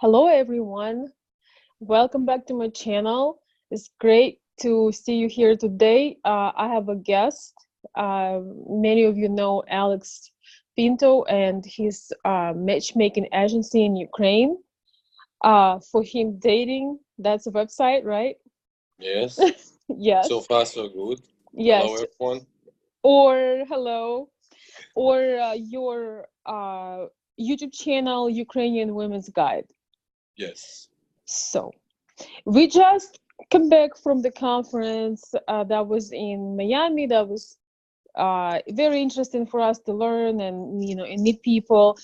Hello, everyone. Welcome back to my channel. It's great to see you here today. I have a guest. Many of you know Alex Pinto and his matchmaking agency in Ukraine. For him, dating, that's a website, right? Yes, so Yes. far so good. Hello, Yes. everyone. Or hello. Or your YouTube channel, Ukrainian Women's Guide. Yes. So, we just came back from the conference that was in Miami. That was very interesting for us to learn and and meet people.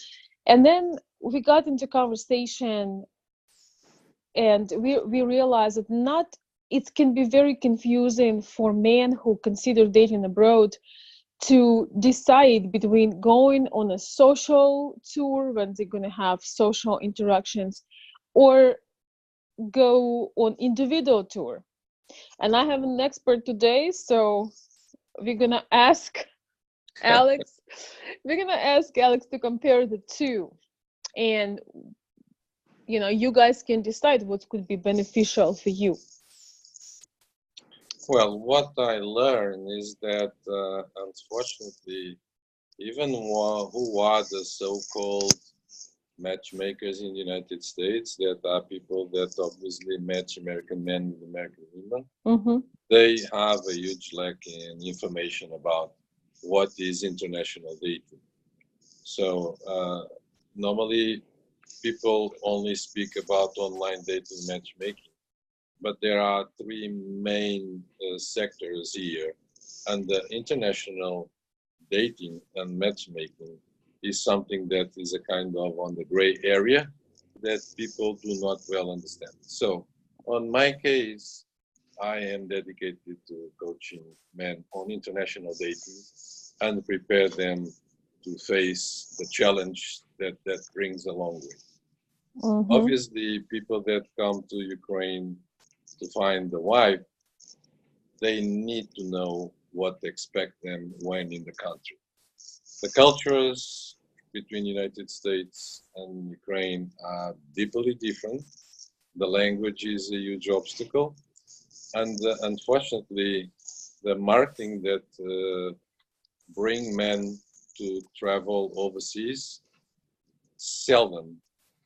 And then we got into conversation, and we realized that not it can be very confusing for men who consider dating abroad to decide between going on a social tour when they're going to have social interactions or go on individual tour. And I have an expert today, so we're gonna ask Alex. We're gonna ask Alex to compare the two, and you guys can decide what could be beneficial for you. Well, what I learned is that unfortunately, even who are the so-called matchmakers in the United States, that are people that obviously match American men with American women, Mm-hmm. they have a huge lack in information about what is international dating. So normally people only speak about online dating matchmaking, but there are three main sectors here, and the international dating and matchmaking is something that is a kind of on the gray area that people do not well understand. So on my case, I am dedicated to coaching men on international dating and prepare them to face the challenge that brings along with. Mm-hmm. Obviously, people that come to Ukraine to find the wife, they need to know what to expect them when in the country. The cultures between United States and Ukraine are deeply different. The language is a huge obstacle, and unfortunately, the marketing that bring men to travel overseas seldom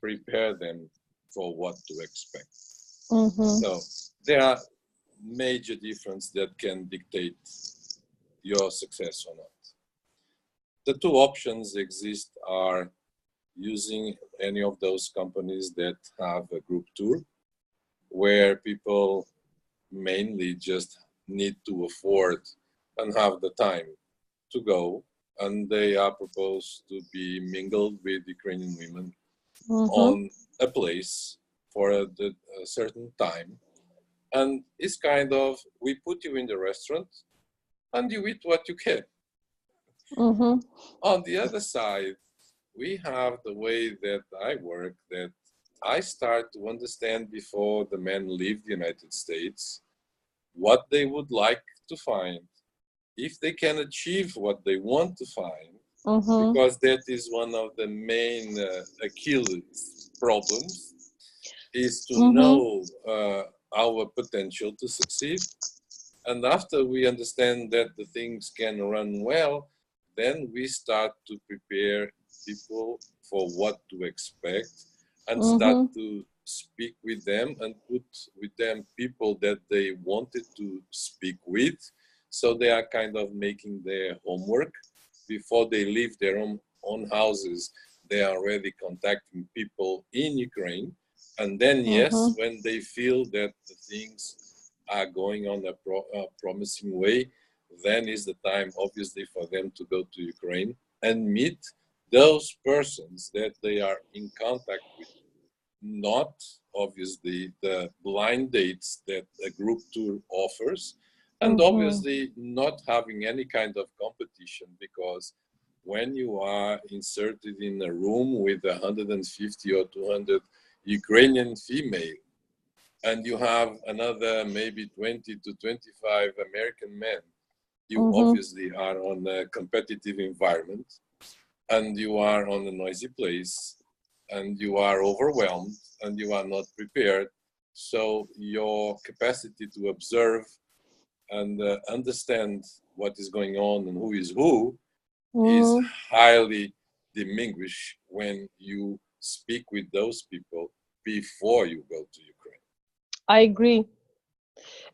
prepare them for what to expect. Mm-hmm. So there are major difference that can dictate your success or not. The two options exist are using any of those companies that have a group tour where people mainly just need to afford and have the time to go, and they are proposed to be mingled with Ukrainian women Mm-hmm. on a place for a certain time. And it's kind of, we put you in the restaurant and you eat what you can. Mm-hmm. On the other side, we have the way that I work, that I start to understand before the men leave the United States what they would like to find, if they can achieve what they want to find, Mm-hmm. because that is one of the main Achilles problems, is to Mm-hmm. know our potential to succeed. And after we understand that the things can run well, then we start to prepare people for what to expect and start Mm-hmm. to speak with them and put with them people that they wanted to speak with. So they are kind of making their homework before they leave their own houses. They are already contacting people in Ukraine. And then, yes, Mm-hmm. when they feel that the things are going on a promising way, then is the time, obviously, for them to go to Ukraine and meet those persons that they are in contact with. Not, obviously, the blind dates that a group tour offers, and Mm-hmm. obviously not having any kind of competition, because when you are inserted in a room with 150 or 200 Ukrainian female, and you have another maybe 20 to 25 American men, you Mm-hmm. obviously are on a competitive environment and you are on a noisy place. and you are overwhelmed and you are not prepared. So your capacity to observe and understand what is going on and who is who is Mm-hmm. highly diminished when you speak with those people before you go to Ukraine. I agree.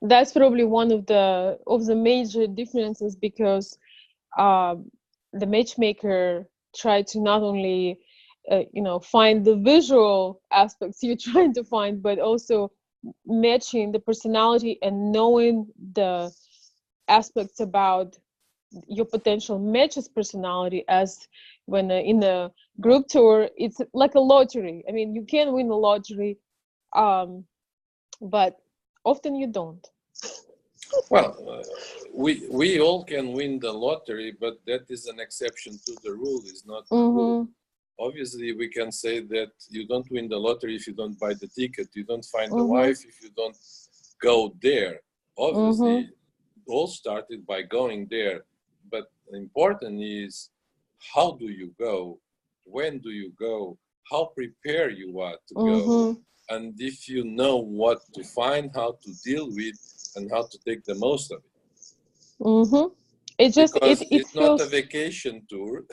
That's probably one of the major differences, because um, the matchmaker tried to not only find the visual aspects you're trying to find, but also matching the personality and knowing the aspects about your potential matches personality. As when in a group tour, it's like a lottery. I mean, you can win the lottery, um, but often you don't. Well, we all can win the lottery, but that is an exception to the rule, is not the rule. Mm-hmm. Obviously, we can say that you don't win the lottery if you don't buy the ticket. You don't find the Mm-hmm. wife if you don't go there. Mm-hmm. Obviously, all started by going there. But important is, how do you go? When do you go? How prepared you are to go? Mm-hmm. And if you know what to find, how to deal with, and how to take the most of it. Mm-hmm. It just Because it it's not a feels, vacation tour,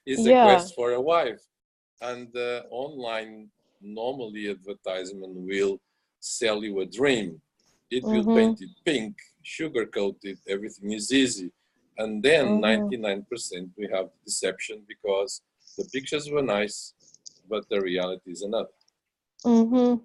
it's a yeah. quest for a wife. And online, normally advertisement will sell you a dream. It will Mm-hmm. paint it pink, sugarcoat it, everything is easy. And then Mm-hmm. 99% we have deception because the pictures were nice, but the reality is another. Mm-hmm.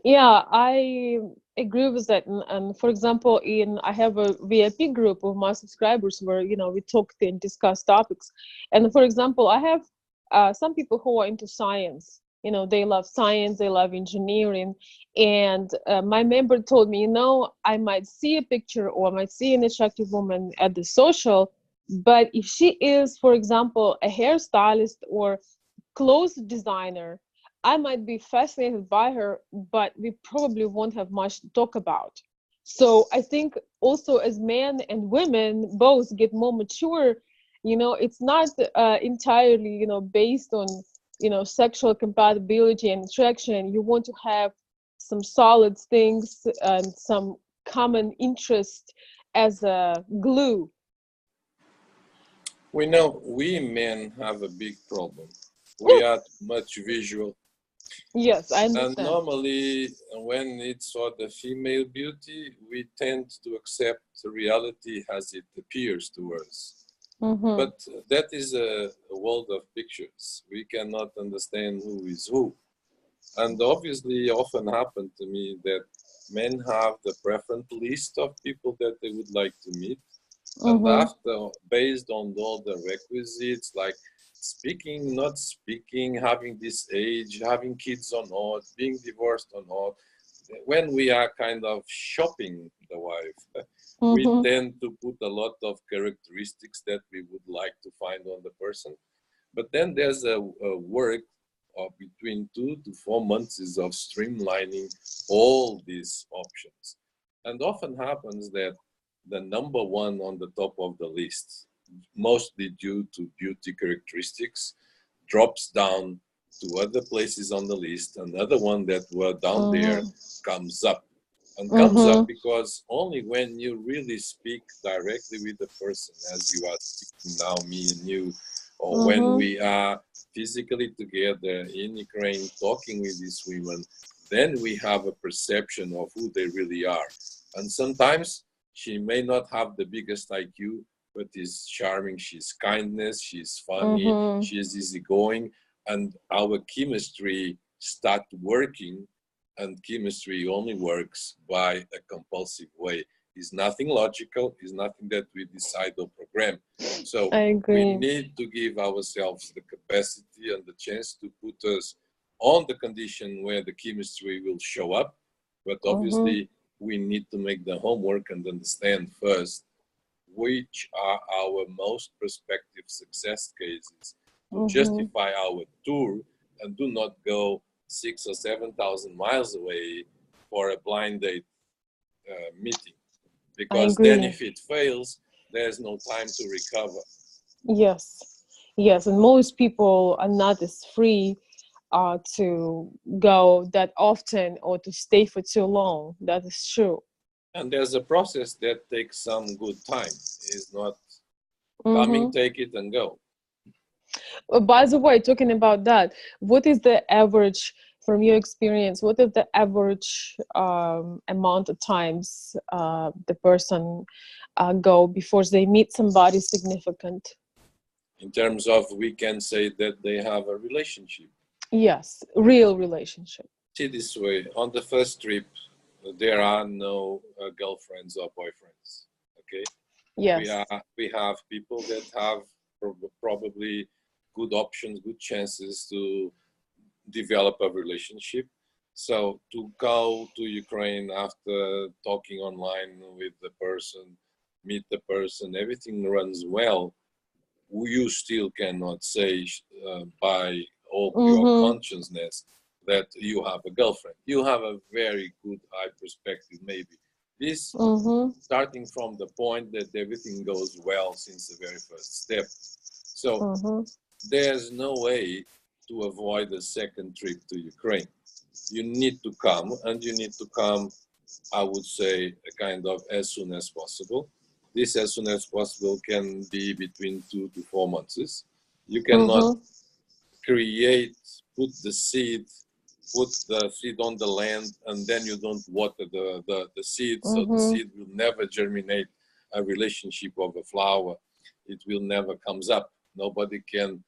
Yeah, I agree with that. And for example, in I have a VIP group of my subscribers where we talk and discuss topics. And for example, I have some people who are into science. They love science, they love engineering. And my member told me, I might see a picture or I might see an attractive woman at the social, but if she is, for example, a hairstylist or clothes designer, I might be fascinated by her, but we probably won't have much to talk about. So I think also as men and women both get more mature, it's not entirely, based on, sexual compatibility and attraction. You want to have some solid things and some common interest as a glue. We know we men have a big problem. We are too much visual. Yes, I And understand. normally, when it's for the female beauty, we tend to accept the reality as it appears to us. Mm-hmm. But that is a world of pictures. We cannot understand who is who. And obviously, often happen to me that men have the preference list of people that they would like to meet, and Mm-hmm. after, based on all the requisites, like speaking, not speaking, having this age, having kids or not, being divorced or not, when we are kind of shopping the wife, we Mm-hmm. tend to put a lot of characteristics that we would like to find on the person. But then there's a work of between 2 to 4 months is of streamlining all these options. And often happens that the number one on the top of the list, mostly due to beauty characteristics, drops down to other places on the list. Another one that were down there Mm-hmm. comes up. And comes up Mm-hmm. because only when you really speak directly with the person, as you are speaking now, me and you, or when Mm-hmm. we are physically together in Ukraine talking with these women, then we have a perception of who they really are. And sometimes she may not have the biggest IQ, but is charming. She's kindness, she's funny, Mm-hmm. she's easygoing, and our chemistry start working. And chemistry only works by a compulsive way. It's nothing logical, it's nothing that we decide or program. So I we agree. need to give ourselves the capacity and the chance to put us on the condition where the chemistry will show up. But Mm-hmm. obviously, we need to make the homework and understand first which are our most prospective success cases to Mm-hmm. justify our tour, and do not go 6 or 7 thousand miles away for a blind date meeting, I because then agree. if it fails, there's no time to recover. Yes. Yes. And most people are not as free to go that often or to stay for too long. That is true. And there's a process that takes some good time. It's not coming, Mm-hmm. take it and go. By the way, talking about that, what is the average, from your experience, what is the average amount of times the person go before they meet somebody significant? In terms of, we can say that they have a relationship. Yes, real relationship. See this way, on the first trip, there are no girlfriends or boyfriends. Okay, Yes. we have people that have probably good options, good chances to develop a relationship. So to go to Ukraine after talking online with the person, meet the person, everything runs well, you still cannot say by all pure Mm-hmm. consciousness that you have a girlfriend. You have a very good eye perspective, maybe. This Mm-hmm. starting from the point that everything goes well since the very first step. So Mm-hmm. there's no way to avoid a second trip to Ukraine. You need to come, and you need to come, I would say, kind of as soon as possible. This as soon as possible can be between 2 to 4 months. You cannot Mm-hmm. create, put the seed on the land, and then you don't water the seed, so the Mm-hmm. seed will never germinate a relationship of a flower. It will never comes up. Nobody can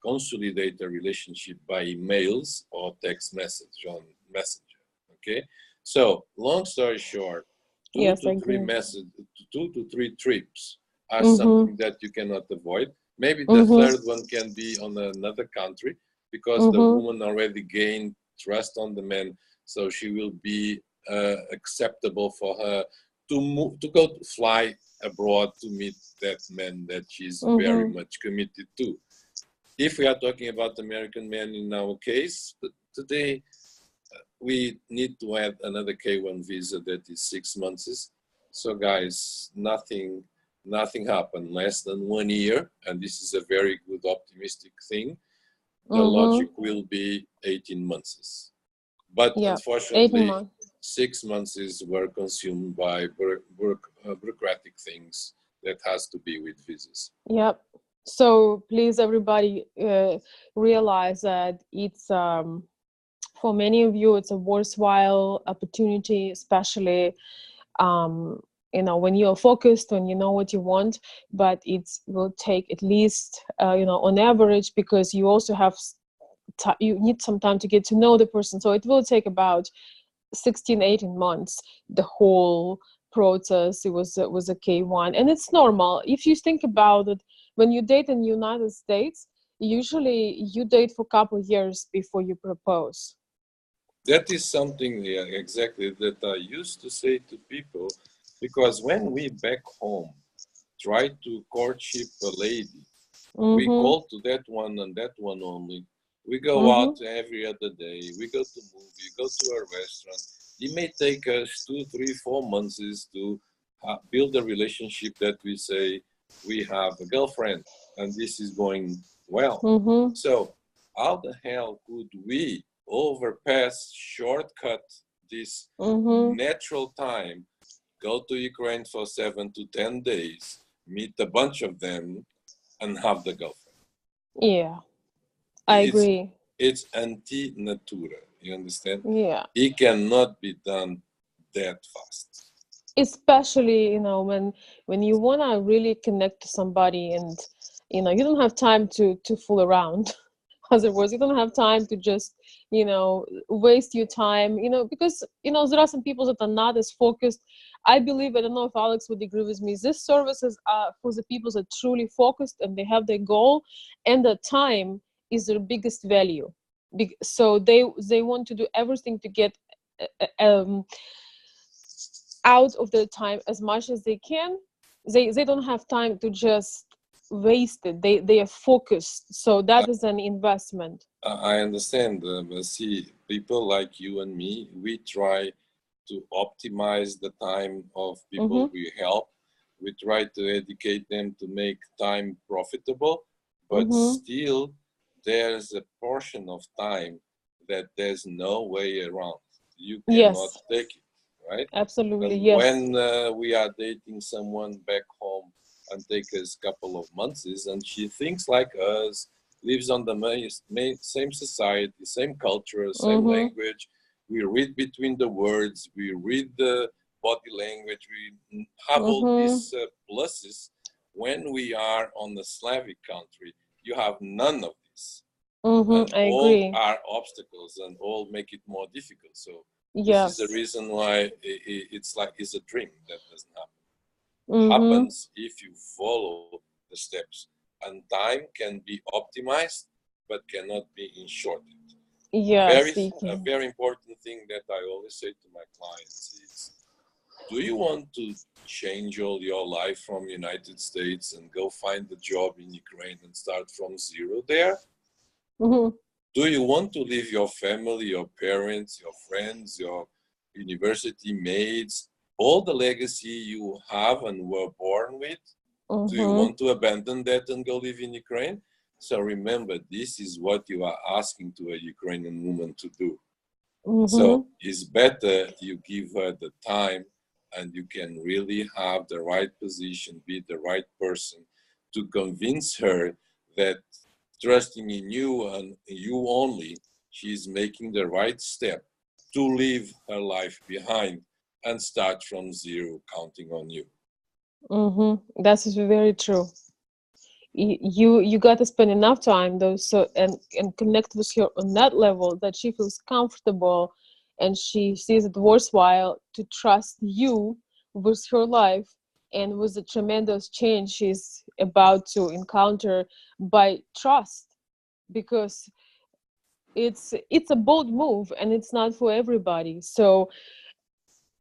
consolidate a relationship by emails or text message on Messenger. Okay, so long story short, two Yes, I to three agree. message, 2 to 3 trips are Mm-hmm. something that you cannot avoid. Maybe the Mm-hmm. third one can be on another country because the Mm-hmm. woman already gained trust on the man, so she will be acceptable for her to move, to go to fly abroad to meet that man that she's very Mm-hmm. much committed to. If we are talking about American men in our case, today we need to add another K1 visa that is 6 months. So guys, nothing happened less than 1 year, and this is a very good optimistic thing. The Mm-hmm. logic will be 18 months. But Yeah. 18 unfortunately, months. 6 months were consumed by bureaucratic things that has to be with visas. Yep. So please, everybody, realize that it's for many of you, it's a worthwhile opportunity, especially when you're focused, when you know what you want. But it will take at least on average, because you also have you need some time to get to know the person. So it will take about 16, 18 months, the whole process. It was a K1, and it's normal if you think about it. When you date in the United States, usually you date for a couple of years before you propose. That is something, yeah, exactly, that I used to say to people, because when we back home try to courtship a lady, we Mm-hmm. call to that one and that one only. We go Mm-hmm. out every other day. We go to movie, go to a restaurant. It may take us 2, 3, 4 months to build a relationship that we say we have a girlfriend and this is going well. Mm-hmm. So how the hell could we overpass, shortcut this Mm-hmm. natural time, go to Ukraine for 7 to 10 days, meet a bunch of them, and have the girlfriend? Yeah, I It's agree. it's anti natura. You understand? Yeah. It cannot be done that fast. Especially, when you want to really connect to somebody, and you don't have time to fool around. Other words, you don't have time to just waste your time, because there are some people that are not as focused. I believe, I don't know if Alex would agree with me, this services are for the people that truly focused and they have their goal, and the time is their biggest value. So they want to do everything to get out of their time as much as they can. They don't have time to just waste it. They are focused, so I, that is an investment. I understand. But see, people like you and me, we try to optimize the time of people Mm-hmm. we help. We try to educate them to make time profitable, but Mm-hmm. still there's a portion of time that there's no way around. You cannot Yes, take it, right? absolutely. And Yes. when we are dating someone back home and take us a couple of months, and she thinks like us, lives on the same society, same culture, same Mm-hmm. language. We read between the words, we read the body language, we have all Mm-hmm. these pluses. When we are on the Slavic country, you have none of this. Mm-hmm. And I all agree. are obstacles and all make it more difficult. So this is the Yes. reason why it's like it's a dream that doesn't happen. Mm-hmm. Happens if you follow the steps, and time can be optimized but cannot be shortened. Yes, you A can. very important thing that I always say to my clients is, do you want to change all your life from United States and go find a job in Ukraine and start from zero there? Mm-hmm. Do you want to leave your family, your parents, your friends, your university mates, all the legacy you have and were born with? Do you Mm-hmm. want to abandon that and go live in Ukraine? So remember, this is what you are asking to a Ukrainian woman to do. Mm-hmm. So it's better you give her the time and you can really have the right position, be the right person to convince her that trusting in you and you only, she's making the right step to leave her life behind and start from zero, counting on you. Mm-hmm. That is very true. You got to spend enough time though, so and connect with her on that level that she feels comfortable, and she sees it worthwhile to trust you with her life and with the tremendous change she's about to encounter by trust, because it's a bold move and it's not for everybody. So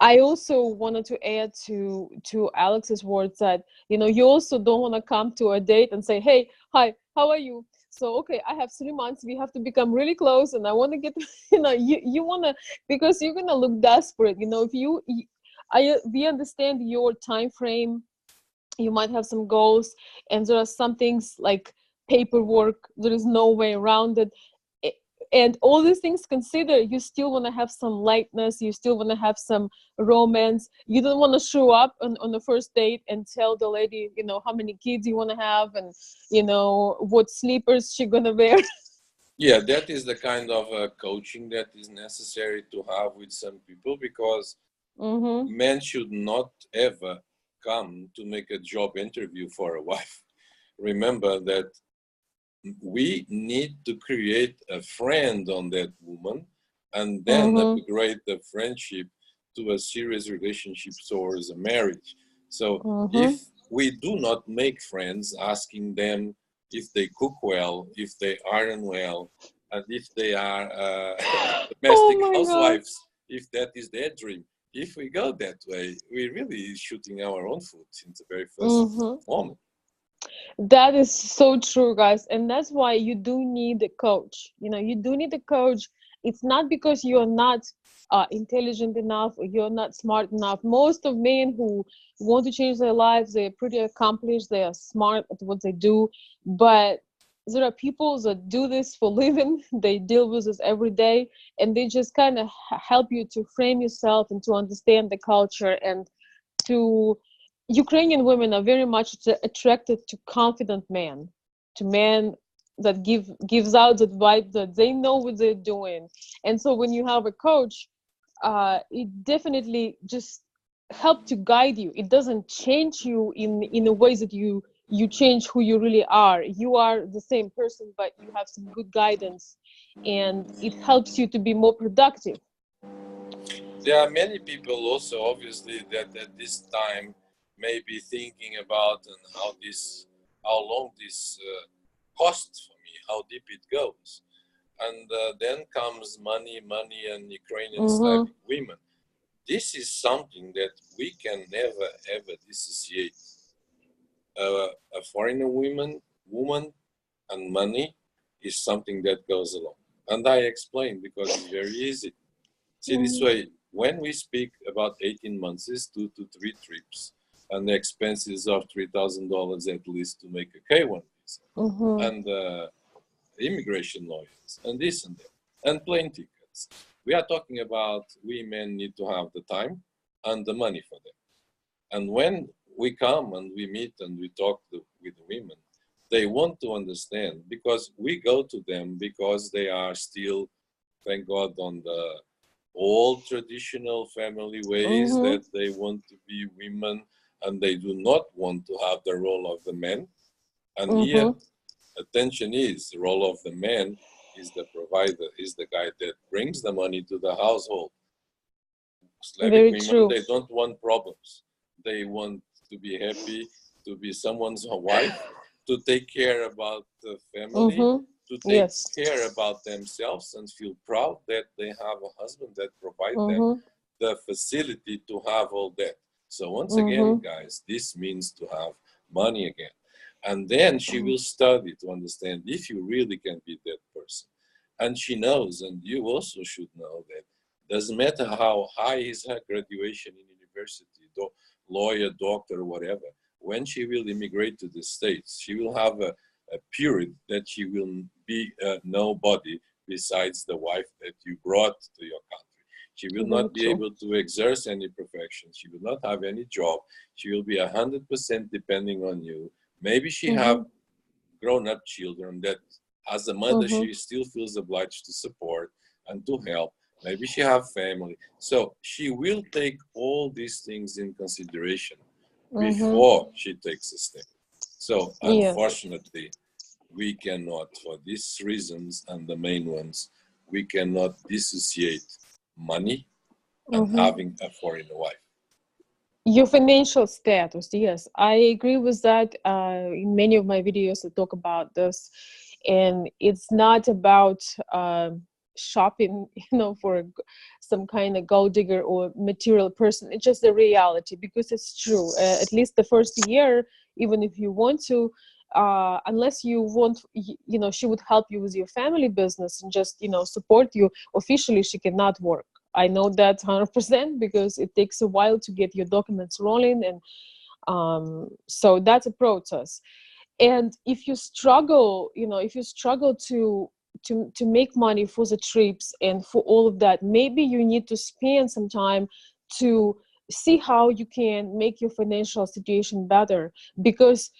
I also wanted to add to Alex's words that, you also don't want to come to a date and say, "Hey, hi, how are you?" So okay, I have 3 months. We have to become really close, and I want to get, you want to, because you're gonna look desperate. If we understand your time frame. You might have some goals, and there are some things like paperwork. There is no way around it. And all these things considered, you still want to have some lightness, you still want to have some romance. You don't want to show up on the first date and tell the lady, how many kids you want to have, and what sleepers she gonna wear. Yeah, that is the kind of coaching that is necessary to have with some people, because Mm-hmm. men should not ever come to make a job interview for a wife. Remember that we need to create a friend on that woman and then Mm-hmm. upgrade the friendship to a serious relationship towards a marriage. So if Mm-hmm. we do not make friends asking them if they cook well, if they iron well, and if they are Oh domestic my god. housewives, if that is their dream, if we go that way, we're really shooting our own foot in the very first Mm-hmm. moment. That is so true, guys. And that's why you do need a coach. You do need a coach. It's not because you're not intelligent enough or you're not smart enough. Most of men who want to change their lives, they're pretty accomplished, they are smart at what they do. But there are people that do this for living, they deal with this every day, and they just kind of help you to frame yourself and to understand the culture, and to Ukrainian women are very much attracted to confident men, to men that gives out that vibe that they know what they're doing. And so when you have a coach, it definitely just help to guide you. It doesn't change you in a way that you change who you really are. You are the same person, but you have some good guidance, and it helps you to be more productive. There are many people also, obviously, that at this time may be thinking about and how long this costs for me, how deep it goes. And then comes money, money, and Ukrainian Mm-hmm. Slavic women. This is something that we can never ever dissociate. A foreigner woman and money is something that goes along. And I explain because it's very easy. See, this Mm-hmm. way, when we speak about 18 months, is 2 to 3 trips and the expenses of $3,000 at least to make a K1 visa. Mm-hmm. And immigration lawyers, and this and that, and plane tickets. We are talking about we men need to have the time and the money for them. And when we come and we meet and we talk with the women, they want to understand because we go to them because they are still, thank God, on the old traditional family ways Mm-hmm. that they want to be women and they do not want to have the role of the men. And here, Mm-hmm. attention is the role of the man is the provider, is the guy that brings the money to the household. Slavic Very women, true. they don't want problems. They want to be happy, to be someone's wife, to take care about the family, Mm-hmm. to take Yes. care about themselves and feel proud that they have a husband that provides them Mm-hmm. the facility to have all that. So once again, Mm-hmm. guys, this means to have money again. And then she will study to understand if you really can be that person. And she knows, and you also should know that doesn't matter how high is her graduation in university, lawyer, doctor, whatever. When she will immigrate to the States, she will have a period that she will be nobody besides the wife that you brought to your country. She will Very not be true. able to exerce any profession. She will not have any job. She will be 100% depending on you. Maybe she have Mm-hmm. grown-up children that as a mother Mm-hmm. she still feels obliged to support and to help. Maybe she have family. So she will take all these things in consideration Mm-hmm. before she takes a step. So Yes. unfortunately, we cannot, for these reasons and the main ones, we cannot dissociate money and Mm-hmm. having a foreign wife. Your financial status, yes, I agree with that. In many of my videos, I talk about this, and it's not about shopping, for some kind of gold digger or material person. It's just the reality because it's true. At least the first year, even if you want to, unless you want, she would help you with your family business and just support you. Officially, she cannot work. I know that 100% because it takes a while to get your documents rolling, and so that's a process. And if you struggle, to make money for the trips and for all of that, maybe you need to spend some time to see how you can make your financial situation better, because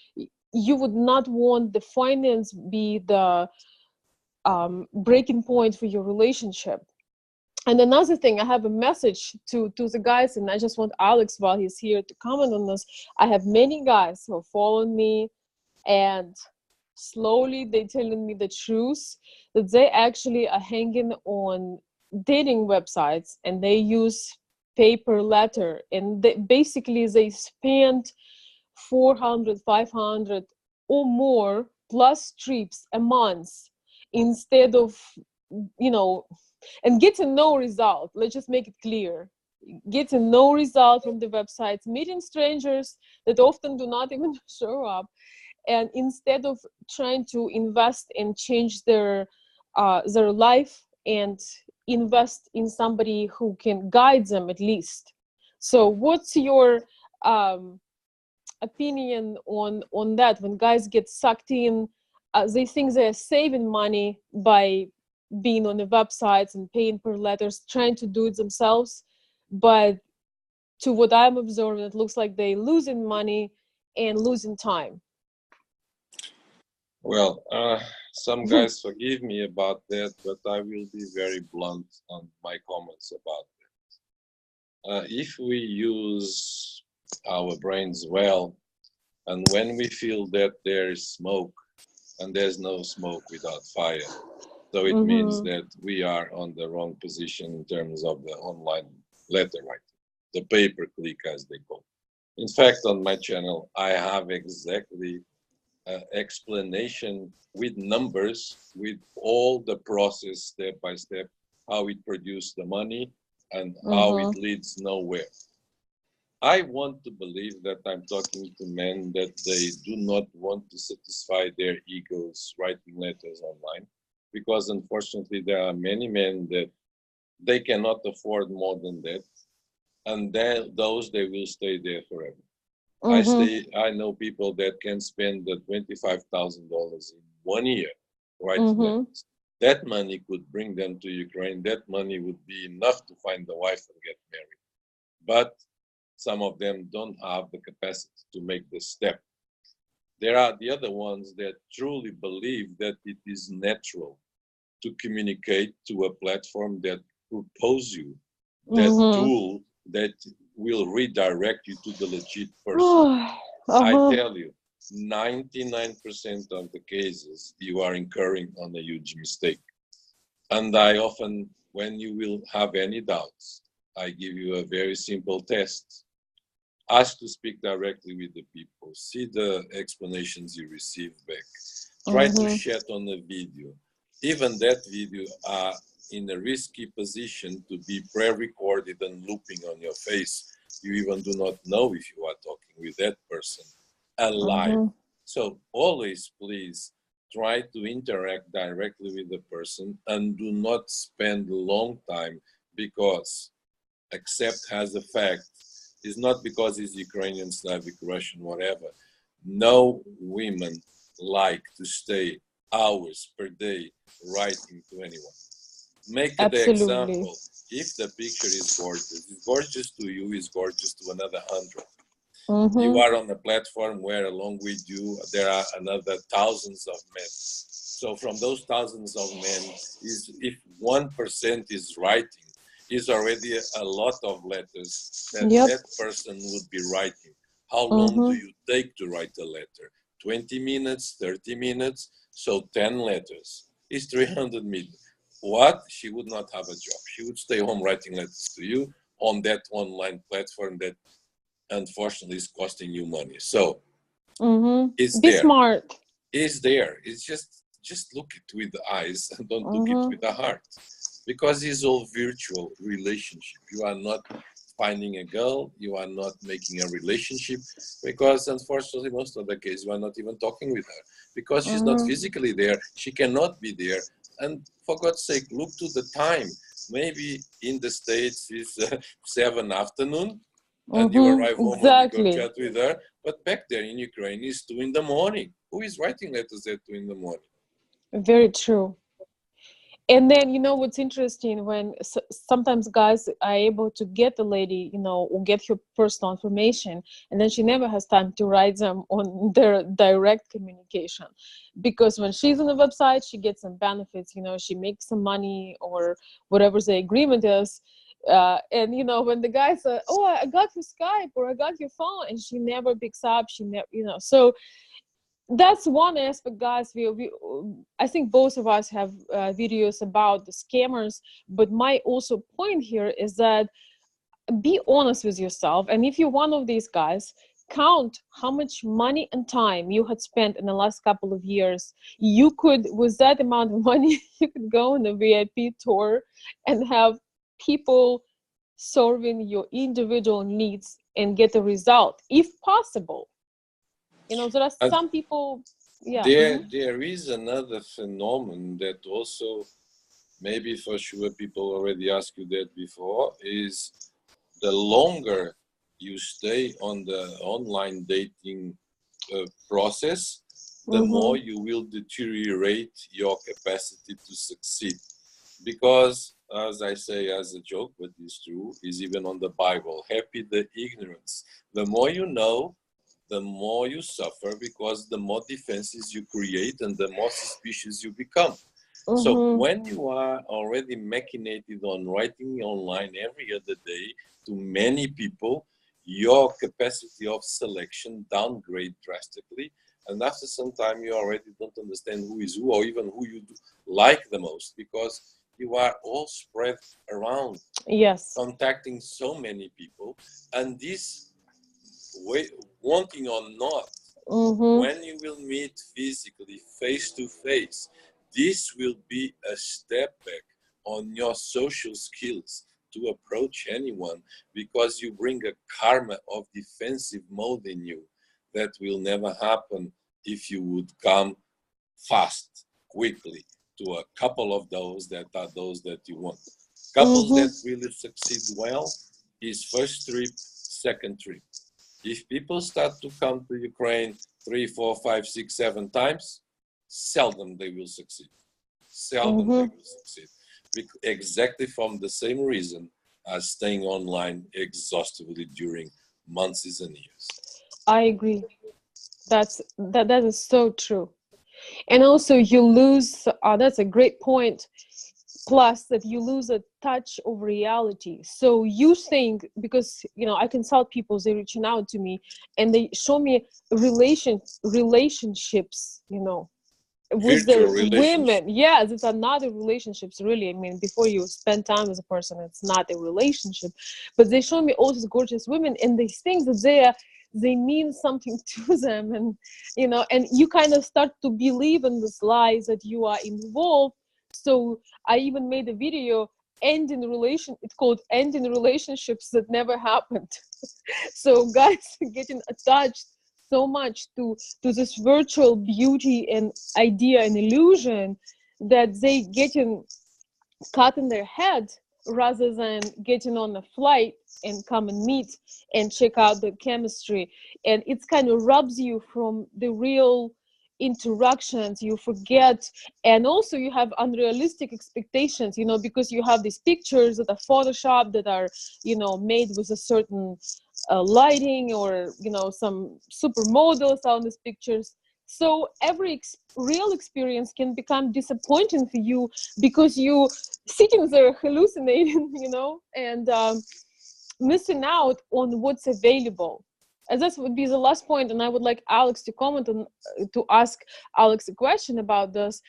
you would not want the finance be the breaking point for your relationship. And another thing, I have a message to the guys, and I just want Alex, while he's here, to comment on this. I have many guys who are following me, and slowly they telling me the truth that they actually are hanging on dating websites, and they use paper letter, and basically they spend 400, 500 or more plus trips a month instead of, you know and getting no result. Let's just make it clear. Getting no result from the websites, meeting strangers that often do not even show up, and instead of trying to invest and change their life and invest in somebody who can guide them at least. So what's your um, opinion on that? When guys get sucked in, they think they're saving money by being on the websites and paying per letters, trying to do it themselves, but to what I'm observing, it looks like they losing money and losing time. Well, some guys forgive me about that, but I will be very blunt on my comments about it. If we use our brains well, and when we feel that there is smoke, and there's no smoke without fire, so it means Mm-hmm. that we are on the wrong position in terms of the online letter writing, the pay-per-click as they call it. In fact, on my channel, I have exactly explanation with numbers, with all the process step by step, how it produces the money and how it Mm-hmm. leads nowhere. I want to believe that I'm talking to men that they do not want to satisfy their egos writing letters online, because unfortunately there are many men that they cannot afford more than that, and then those they will stay there forever. Mm-hmm. I know people that can spend the $25,000 in 1 year writing Mm-hmm. letters. That money could bring them to Ukraine. That money would be enough to find a wife and get married. But some of them don't have the capacity to make the step. There are the other ones that truly believe that it is natural to communicate to a platform that proposes you that Mm-hmm. tool that will redirect you to the legit person. I Uh-huh. tell you, 99% of the cases you are incurring on a huge mistake. And I often, when you will have any doubts, I give you a very simple test. Ask to speak directly with the people. See the explanations you receive back. Try to Mm-hmm. chat on a video. Even that video are in a risky position to be pre-recorded and looping on your face. You even do not know if you are talking with that person alive. Mm-hmm. So always please try to interact directly with the person and do not spend a long time, because accept as a fact is not because he's Ukrainian, Slavic, Russian, whatever. No women like to stay hours per day writing to anyone. Make the Absolutely. example. If the picture is gorgeous to you, is gorgeous to another 100. You Mm-hmm. are on a platform where along with you there are another thousands of men. So from those thousands of men, is if 1% is writing, is already a lot of letters that Yep. that person would be writing. How long do Mm-hmm. you take to write a letter? 20 minutes, 30 minutes, so 10 letters is 300 minutes. What? She would not have a job. She would stay home writing letters to you on that online platform that unfortunately is costing you money. So it's Mm-hmm. Be there. smart. It's there. It's just look it with the eyes and don't look it Mm-hmm. with the heart. Because it's all virtual relationship. You are not finding a girl, you are not making a relationship, because unfortunately most of the cases you are not even talking with her. Because she's not Mm-hmm. physically there, she cannot be there. And for God's sake, look to the time. Maybe in the States it's 7 afternoon, and you Mm-hmm. arrive home and you go Exactly. chat with her. But back there in Ukraine, it's 2 in the morning. Who is writing letters at 2 in the morning? Very true. And then, what's interesting, when sometimes guys are able to get the lady, or get her personal information, and then she never has time to write them on their direct communication, because when she's on the website she gets some benefits, she makes some money or whatever the agreement is. And when the guy says, oh, I got your Skype or I got your phone, and she never picks up, she never, so that's one aspect, guys. We I think both of us have videos about the scammers, but my also point here is that be honest with yourself, and if you're one of these guys, count how much money and time you had spent in the last couple of years. You could, with that amount of money, you could go on a VIP tour and have people serving your individual needs and get a result if possible. There are And some people. Yeah. there is another phenomenon that also, maybe for sure people already asked you that before, is the longer you stay on the online dating process, the more Mm-hmm. you will deteriorate your capacity to succeed. Because, as I say as a joke, but it's true, is even on the Bible, happy the ignorance. The more you know, the more you suffer, because the more defenses you create and the more suspicious you become. So Mm-hmm. when you are already machinated on writing online every other day to many people, your capacity of selection downgrade drastically. And after some time, you already don't understand who is who, or even who you like the most, because you are all spread around, Yes. contacting so many people. And this way, wanting or not, Mm-hmm. when you will meet physically, face to face, this will be a step back on your social skills to approach anyone, because you bring a karma of defensive mode in you that will never happen if you would come fast, quickly, to a couple of those that are those that you want. Couples Mm-hmm. that really succeed well is first trip, second trip. If people start to come to Ukraine 3, 4, 5, 6, 7 times, seldom they will succeed. Seldom they Mm-hmm. will succeed. Exactly from the same reason as staying online exhaustively during months and years. I agree. That is so true. And also you lose, that's a great point, plus that you lose a touch of reality. So you think, because I consult people, they reaching out to me and they show me relationships, with Virtual the relationship. women. Yes, it's another relationships, really. I mean, before you spend time with a person, it's not a relationship. But they show me all these gorgeous women, and they think that they mean something to them, and and you kind of start to believe in this lies that you are involved. So I even made a video, it's called ending relationships that never happened. So guys getting attached so much to this virtual beauty and idea and illusion that they getting cut in their head, rather than getting on a flight and come and meet and check out the chemistry. And it's kind of robs you from the real interactions. You forget. And also you have unrealistic expectations, because you have these pictures that are photoshopped, that are made with a certain lighting, or some supermodels on these pictures. So every real experience can become disappointing for you, because you sitting there hallucinating, and missing out on what's available. And that would be the last point. And I would like Alex to comment on, to ask Alex a question about this.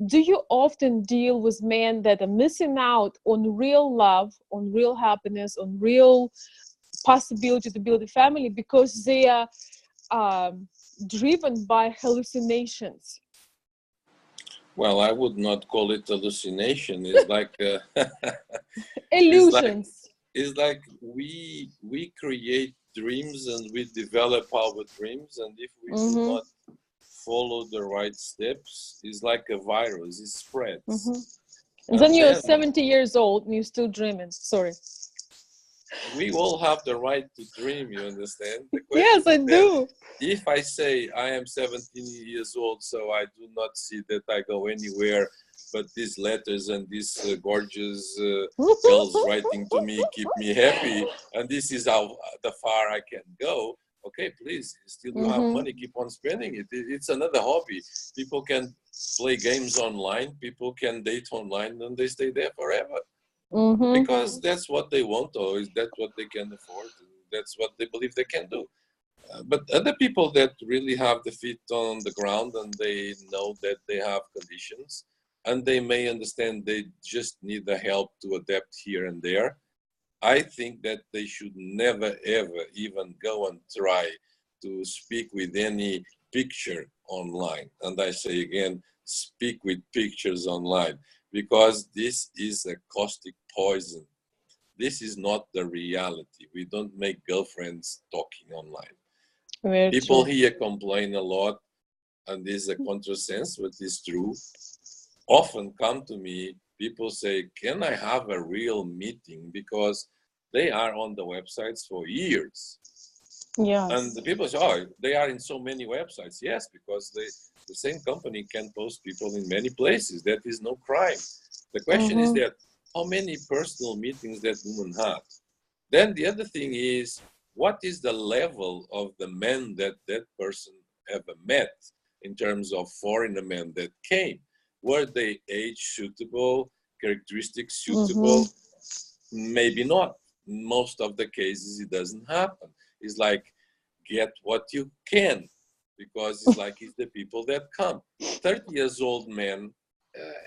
Do you often deal with men that are missing out on real love, on real happiness, on real possibility to build a family, because they are driven by hallucinations? Well, I would not call it hallucination. It's like it's like Illusions. it's like we create dreams and we develop our dreams, and if we do Mm-hmm. not follow the right steps, it's like a virus. It Mm-hmm. spreads, And then and you're then 70 years old and you're still dreaming. Sorry. we all have the right to dream. You understand? The question Yes, I is that do. if I say I am 17 years old, so I do not see that I go anywhere, but these letters and these gorgeous girls writing to me keep me happy, and this is how the far I can go. Okay, please, still you have Mm-hmm. money, keep on spending it. It's another hobby. People can play games online, people can date online, and they stay there forever Mm-hmm. because that's what they want, or is that what they can afford, and that's what they believe they can do. But other people that really have the feet on the ground and they know that they have conditions and they may understand they just need the help to adapt here and there, I think that they should never ever even go and try to speak with any picture online. And I say again, speak with pictures online, because this is a caustic poison. This is not the reality. We don't make girlfriends talking online. Very People true. here complain a lot, and this is a contrasense, but it's true. Often come to me, people say, can I have a real meeting? Because they are on the websites for years. And Yes. the people say, oh, they are in so many websites. Yes, because the same company can post people in many places. That is no crime. The question is Mm-hmm. that how many personal meetings that woman had? Then the other thing is, what is the level of the men that that person ever met in terms of foreigner men that came? Were they age suitable, characteristics Mm-hmm. suitable? Maybe not. Most of the cases, it doesn't happen. It's like, get what you can, because it's like it's the people that come. 30 years old man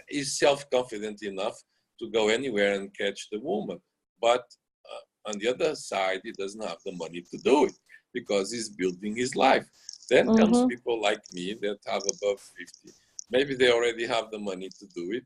is self-confident enough to go anywhere and catch the woman. But on the other side, he doesn't have the money to do it because he's building his life. Then comes Mm-hmm. people like me that have above 50. Maybe they already have the money to do it,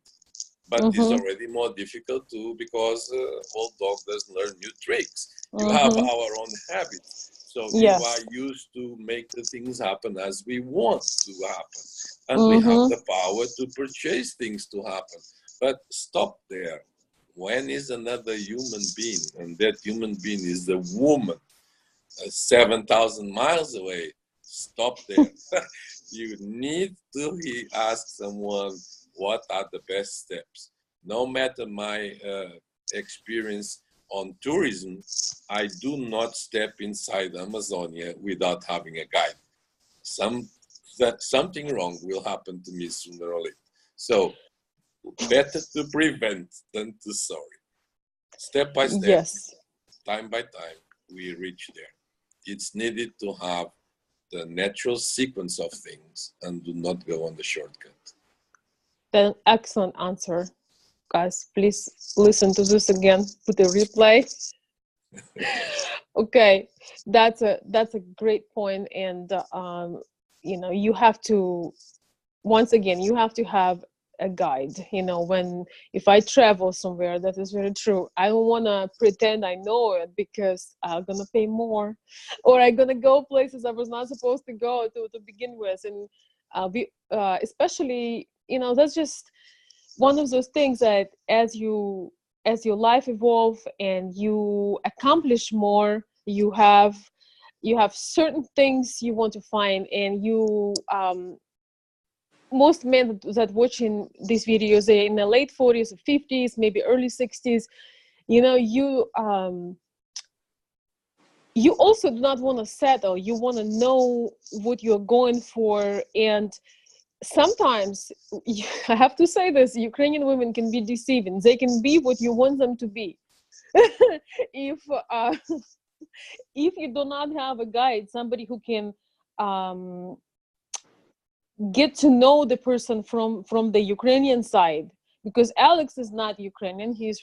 but it's Mm-hmm. already more difficult too, because old dog doesn't learn new tricks. You have Mm-hmm. our own habits. So we are Yes. used to make the things happen as we want to happen. And we have Mm-hmm. the power to purchase things to happen. But stop there. When is another human being? And that human being is the woman, 7,000 miles away. Stop there. You need to ask someone what are the best steps. No matter my experience on tourism, I do not step inside Amazonia without having a guide. Something wrong will happen to me sooner or later. So better to prevent than to sorry. Step by step, Yes. time by time, we reach there. It's needed to have the natural sequence of things and do not go on the shortcut. An excellent answer. Guys, please listen to this again. Put a replay. Okay, that's a great point, and you have to, once again, you have to have a guide. When if I travel somewhere, that is very true. I don't want to pretend I know it because I'm gonna pay more, or I'm gonna go places I was not supposed to go to begin with, and especially that's just one of those things that as your life evolve and you accomplish more, you have certain things you want to find, and most men that watching these videos, they're in the late 40s or 50s, maybe early 60s. You also do not want to settle. You want to know what you're going for. And sometimes, I have to say this, Ukrainian women can be deceiving. They can be what you want them to be. if uh, if you do not have a guide, somebody who can um, get to know the person from the Ukrainian side, because Alex is not Ukrainian, he's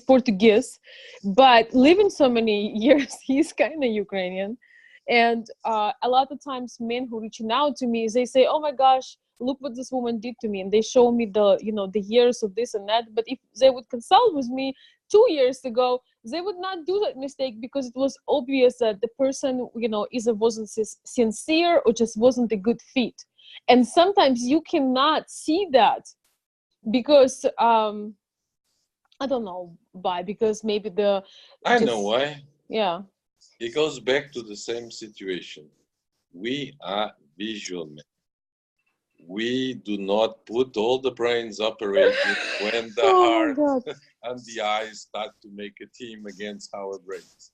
Portuguese, but living so many years, he's kind of Ukrainian. And a lot of times men who reaching out to me, they say, oh my gosh, look what this woman did to me, and they show me the years of this and that. But if they would consult with me 2 years ago, they would not do that mistake, because it was obvious that the person either wasn't sincere or just wasn't a good fit. And sometimes you cannot see that because I don't know why, because maybe I know just why. yeah. It goes back to the same situation. We are visual men. We do not put all the brains operating when the Oh my heart god. and the eyes start to make a team against our brains.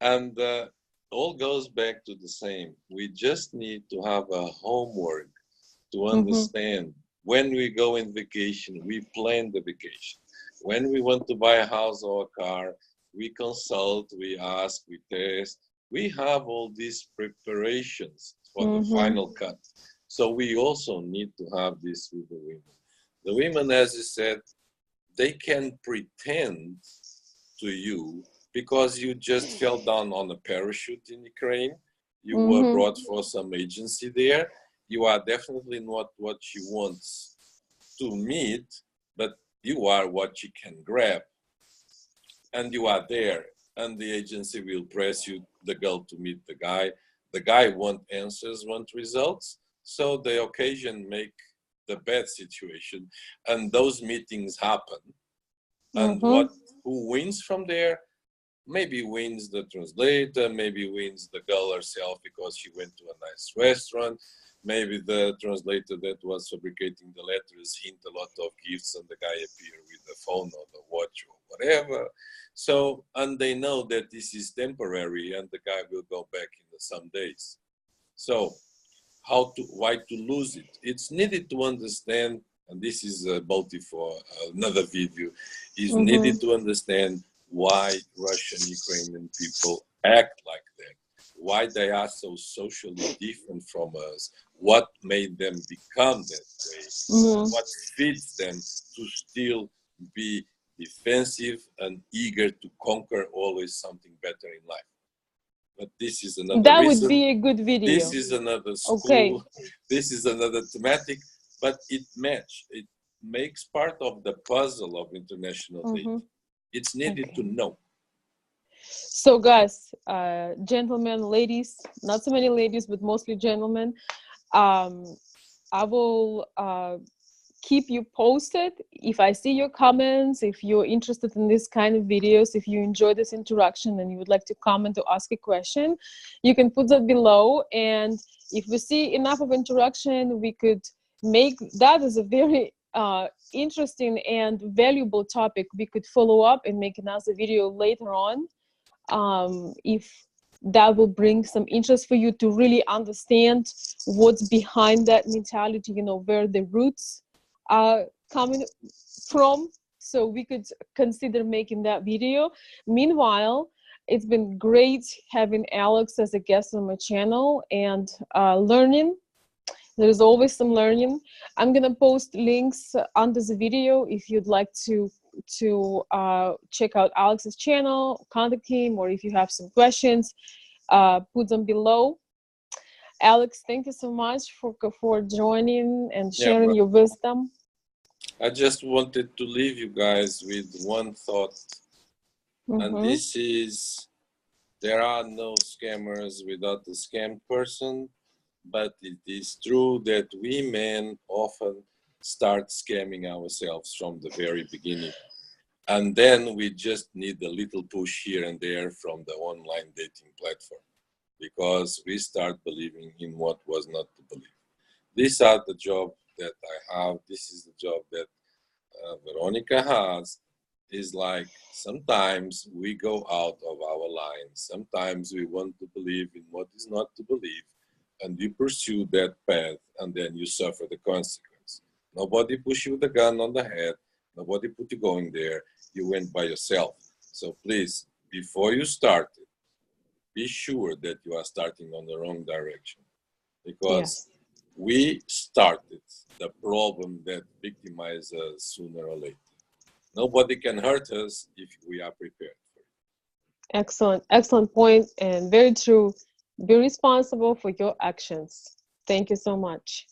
And all goes back to the same. We just need to have a homework to Mm-hmm. understand when we go in vacation, we plan the vacation. When we want to buy a house or a car, we consult, we ask, we test. We have all these preparations for the Mm-hmm. final cut. So we also need to have this with the women. The women, as you said, they can pretend to you because you just fell down on a parachute in Ukraine. You were Mm-hmm. brought for some agency there. You are definitely not what she wants to meet, but you are what she can grab. And you are there. And the agency will press you, the girl, to meet the guy. The guy wants answers, wants results. So the occasion make the bad situation. And those meetings happen. And Mm-hmm. who wins from there? Maybe wins the translator, maybe wins the girl herself because she went to a nice restaurant. Maybe the translator that was fabricating the letters hint a lot of gifts and the guy appear with the phone or the watch or whatever. So, and they know that this is temporary and the guy will go back in some days. So, why to lose it? It's needed to understand, and this is a motive for another video, is Mm-hmm. needed to understand why Russian Ukrainian people act like that, why they are so socially different from us, what made them become that way, Mm-hmm. what feeds them to still be defensive and eager to conquer always something better in life. But this is another That would reason, be a good this video. is another Okay. school, this is another thematic, but it makes part of the puzzle of international Mm-hmm. dating. It's needed to Okay. know. So guys, gentlemen, ladies, not so many ladies, but mostly gentlemen, um, I will keep you posted. If I see your comments, if you're interested in this kind of videos, if you enjoy this interaction and you would like to comment or ask a question, you can put that below. And if we see enough of interaction, we could make that as a very interesting and valuable topic. We could follow up and make another video later on, if that will bring some interest for you to really understand what's behind that mentality, you know, where the roots are coming from. So we could consider making that video. Meanwhile, it's been great having Alex as a guest on my channel and learning. There's always some learning. I'm gonna post links under the video if you'd like to check out Alex's channel, contact him, or if you have some questions, put them below. Alex, thank you so much for joining and Yeah, sharing your wisdom. I just wanted to leave you guys with one thought, and this is, there are no scammers without a scammed person, but it is true that we men often start scamming ourselves from the very beginning. And then we just need a little push here and there from the online dating platform, because we start believing in what was not to believe. These are the job that I have. This is the job that Veronica has. Is like, sometimes we go out of our line. Sometimes we want to believe in what is not to believe, and you pursue that path, and then you suffer the consequence. Nobody pushed you with a gun on the head. Nobody put you going there. You went by yourself. So please, before you start it, be sure that you are starting on the wrong direction, because Yes. we started the problem that victimizes us sooner or later. Nobody can hurt us if we are prepared for it. Excellent, excellent point, and very true. Be responsible for your actions. Thank you so much.